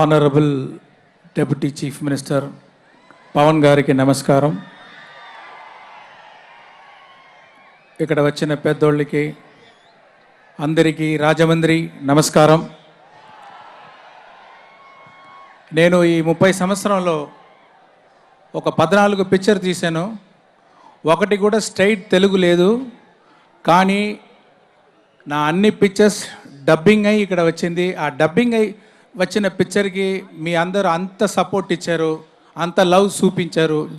Honourable deputy chief minister Pavan గారికి నమస్కారం. ఇక్కడ వచ్చిన పెద్దోళ్ళకి అందరికీ రాజమండ్రి నమస్కారం. నేను ఈ 30 సంవత్సరంలో ఒక 14 పిక్చర్ తీశాను. ఒకటి కూడా స్ట్రైట్ తెలుగు లేదు. కానీ నా అన్ని పిక్చర్స్ డబ్బింగ్ అయ్యి ఇక్కడ వచ్చింది. ఆ డబ్బింగ్ అయ్యి వచ్చిన పిక్చర్కి మీ అందరూ అంత సపోర్ట్ ఇచ్చారు, అంత లవ్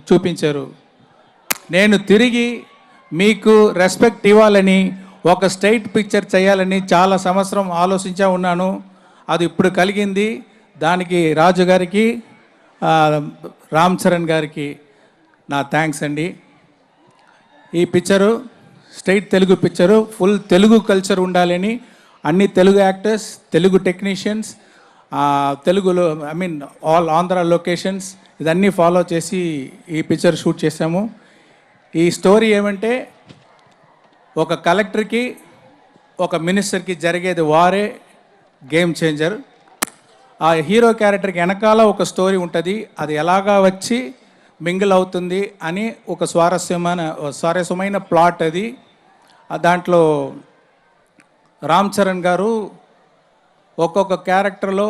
చూపించారు. నేను తిరిగి మీకు రెస్పెక్ట్ ఇవ్వాలని ఒక స్ట్రైట్ పిక్చర్ చేయాలని చాలా సంవత్సరం ఆలోచించా ఉన్నాను. అది ఇప్పుడు కలిగింది. దానికి రాజు గారికి, రామ్ చరణ్ గారికి నా థ్యాంక్స్ అండి. ఈ picture straight Telugu picture, full Telugu culture ఉండాలని అన్ని తెలుగు యాక్టర్స్, తెలుగు టెక్నీషియన్స్, తెలుగులో ఆల్ ఆంధ్ర లొకేషన్స్ ఇదన్నీ ఫాలో చేసి ఈ పిక్చర్ షూట్ చేసాము. ఈ స్టోరీ ఏమంటే, ఒక కలెక్టర్కి ఒక మినిస్టర్కి జరిగేది వారే గేమ్ చేంజర్. ఆ హీరో క్యారెక్టర్కి వెనకాల ఒక స్టోరీ ఉంటుంది. అది ఎలాగా వచ్చి మింగిల్ అవుతుంది అని ఒక స్వారస్యమైన ప్లాట్ అది. దాంట్లో రామ్ చరణ్ గారు ఒక్కొక్క క్యారెక్టర్లో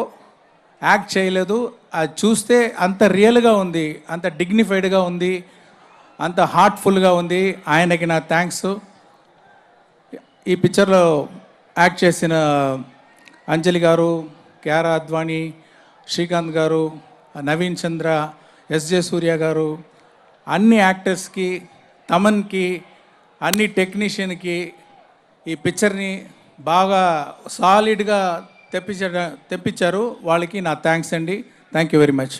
యాక్ట్ చేయలేదు. అది చూస్తే అంత రియల్గా ఉంది, అంత డిగ్నిఫైడ్గా ఉంది, అంత హార్ట్ఫుల్గా ఉంది. ఆయనకి నా థ్యాంక్స్. ఈ పిక్చర్లో యాక్ట్ చేసిన అంజలి గారు, క్యారా అద్వానీ, శ్రీకాంత్ గారు, నవీన్ చంద్ర, ఎస్జే సూర్య గారు, అన్ని యాక్టర్స్కి, తమన్కి, అన్ని టెక్నీషియన్కి ఈ పిక్చర్ని బాగా సాలిడ్గా తెప్పించారు. వాళ్ళకి నా థ్యాంక్స్ అండి. Thank you very much.